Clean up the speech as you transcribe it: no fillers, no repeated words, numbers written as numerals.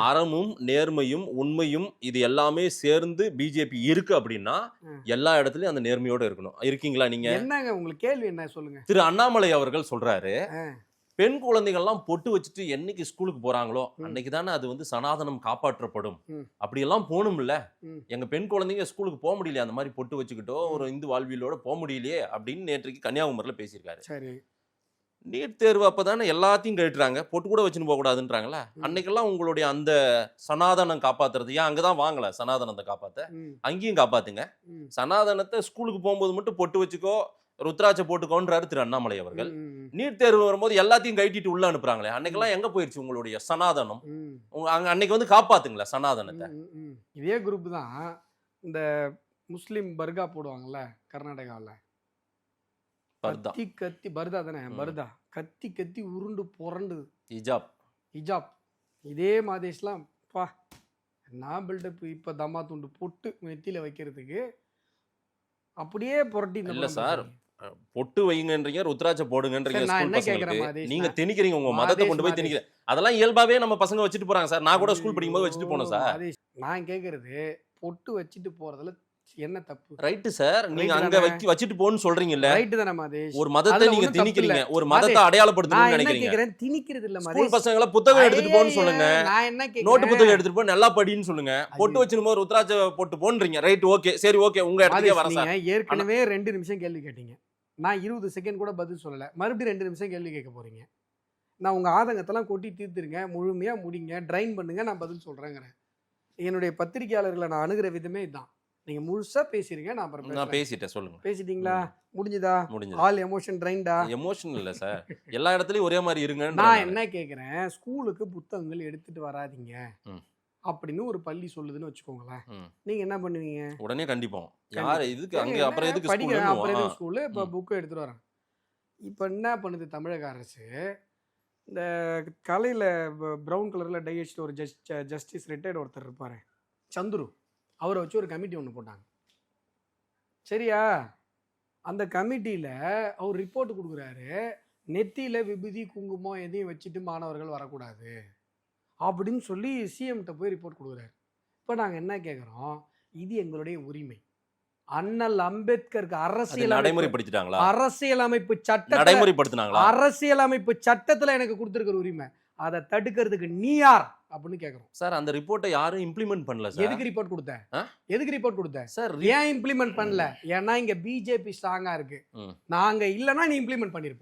அறமும் நேர்மையும் உண்மையும் இது எல்லாமே சேர்ந்து பிஜேபி இருக்கு அப்படின்னா எல்லா இடத்துலயும் அந்த நேர்மையோட இருக்கணும். இருக்கீங்களா நீங்க? என்னங்க உங்களுக்கு கேள்வி என்ன சொல்லுங்க. திரு அண்ணாமலை அவர்கள் சொல்றாரு, பெண் குழந்தைகள்லாம் பொட்டு வச்சுட்டு என்னைக்கு ஸ்கூலுக்கு போறாங்களோ அன்னைக்கு தானே அது வந்து சனாதனம் காப்பாற்றப்படும். அப்படியெல்லாம் போகணும்ல. எங்க பெண் குழந்தைங்க ஸ்கூலுக்கு போக முடியலையே, அந்த மாதிரி பொட்டு வச்சுக்கிட்டோ ஒரு இந்து வாழ்வியலோட போக முடியலையே அப்படின்னு நேற்றைக்கு கன்னியாகுமரியில பேசியிருக்காரு. சரி, நீட் தேர்வு அப்பதானே எல்லாத்தையும் கேட்டுறாங்க, பொட்டு கூட வச்சுன்னு போக கூடாதுன்றாங்களா? அன்னைக்கெல்லாம் உங்களுடைய அந்த சனாதனம் காப்பாத்துறது ஏன் அங்கதான் வாங்கல? சனாதனத்தை காப்பாத்த அங்கேயும் காப்பாத்துங்க. சனாதனத்தை ஸ்கூலுக்கு போகும்போது மட்டும் பொட்டு வச்சுக்கோ, ருத்ராட்ச போட்டுக்கோன்றாரு திரு அண்ணாமலை அவர்கள். நீட் தேர்வு வரும்போது எல்லாத்தையும் கைட்டிட்டு உள்ள அனுப்புறாங்களே, அன்னைக்கெல்லாம் எங்க போயிருச்சு உங்களுடைய சனாதனம்? அன்னைக்கு வந்து காப்பாத்துங்களா சனாதனத்தை? இதே குரூப் தான் இந்த முஸ்லிம் பர்கா போடுவாங்கல்ல கர்நாடகாவில், கத்தி கத்தி பர்தா தானே, பர்தா கத்தி கத்தி உருண்டு புரண்டு ஹிஜாப் இதே மாதேஷ்லாம் பா நான் பில்டப். இப்போ தம்மா துண்டு பொட்டு நெத்தியில வைக்கிறதுக்கு அப்படியே புரட்டி. இல்ல சார், பொட்டு வைங்கன்றீங்க, ருத்ராட்ச போடுங்கன்றீங்க ஸ்கூல் பசங்களுக்கு. நீங்க திணிக்கிறீங்க, உங்க மதத்தை கொண்டு போய் திணிக்கிறீங்க. அதெல்லாம் இயல்பாவே நம்ம பசங்க வச்சுட்டு போறாங்க சார். நான் கூட ஸ்கூல் படிக்கும்போது வச்சுட்டு போனேன் சார். நான் கேக்குறது பொட்டு வச்சுட்டு போறதுல என்ன தப்பு? ரைட் சார், நீங்க அங்க வச்சிட்டு போன்னு சொல்றீங்கல்ல, ரைட் தான மாதேஷ்? ஒரு மதத்தை நீங்க திணிக்கிறீங்க, ஒரு மதத்தை அடையாளப்படுத்தணும்னு நினைக்கிறீங்க. திணிக்கிறது இல்ல மாதேஷ். ஸ்கூல் பசங்கள புத்தகம் எடுத்துட்டு போன்னு சொல்லுங்க, நான் என்ன கேக்குறேன், நோட் புத்தகம் எடுத்துட்டு போ, நல்லா படின்னு சொல்லுங்க. பொட்டு வச்சிருக்கும் போது ருத்ராட்ச போட்டு போன்றீங்க. ரைட், ஓகே, சரி, ஓகே, உங்க இடத்துக்கே வரேன் சார். நீங்க ஏற்கனவே 2 நிமிஷம் கேள்வி கேட்டீங்க, நான் 20 செகண்ட் கூட பதில் சொல்லல. மறுபடியும் 2 நிமிஷம் கேள்வி கேட்க போறீங்க. நான் உங்க ஆதங்கத்தெல்லாம் கொட்டி தீர்த்துருங்க, முழுமையா முடிங்க, ட்ரைன் பண்ணுங்க, நான் பதில் சொல்றேங்கிறேன். என்னுடைய பத்திரிகையாளர்களை நான் அணுகிற விதமே இதுதான். நீங்க முழுசா பேசிருங்க, நான் அப்புறம் நான் பேசிட்டேன். சொல்லுங்க. பேசிட்டீங்களா? முடிஞ்சதா? ஆல் எமோஷன் ட்ரைன்டா? எமோஷன் இல்ல சார், எல்லா இடத்துலயும் ஒரே மாதிரி இருங்க. நான் என்ன கேக்குறேன், ஸ்கூலுக்கு புத்தகங்கள் எடுத்துட்டு வராதீங்க அப்படின்னு ஒரு பள்ளி சொல்லுதுன்னு வச்சுக்கோங்களேன், நீங்க என்ன பண்ணுவீங்க? உடனே கண்டிப்போம். யார் இதுக்கு அங்க அப்புறம் எதுக்கு படிக்கிறேன், அப்புறம் எதுக்கு ஸ்கூலு, இப்போ புக்கு எடுத்துட்டு வரேன். இப்போ என்ன பண்ணுது தமிழக அரசு, இந்த கலையில் ப்ரௌன் கலரில் டை அடிச்சுட்டு ஒரு ஜஸ்டிஸ் ரிட்டையர்டு ஒருத்தர் இருப்பார் சந்துரு, அவரை வச்சு ஒரு கமிட்டி ஒன்று போட்டாங்க. சரியா? அந்த கமிட்டியில் அவர் ரிப்போர்ட் கொடுக்குறாரு, நெத்தியில் விபூதி குங்குமம் எதையும் வச்சுட்டு மாணவர்கள் வரக்கூடாது அப்படின்னு சொல்லி சிஎம்கிட்ட போய் ரிப்போர்ட் கொடுக்குறாரு. இப்போ நாங்கள் என்ன கேட்குறோம், இது எங்களுடைய உரிமை. அண்ணல் அம்பேத்கருக்கு அரசியலமைப்பு சட்டத்துல எனக்கு கொடுத்திருக்கிற உரிமை, அதை தடுக்கிறதுக்கு நீ யார் அப்படின்னு கேக்குறோம் சார். அந்த ரிப்போர்ட்டை யாரும் இம்ப்ளிமெண்ட் பண்ணல சார். எதுக்கு ரிப்போர்ட் கொடுத்த சார்? ஏன் இம்ப்ளிமெண்ட் பண்ணல? ஏன்னா இங்க பிஜேபி ஸ்ட்ராங்கா இருக்கு, நாங்க இல்லனா நீ இம்ப்ளிமெண்ட் பண்ணிருப்ப.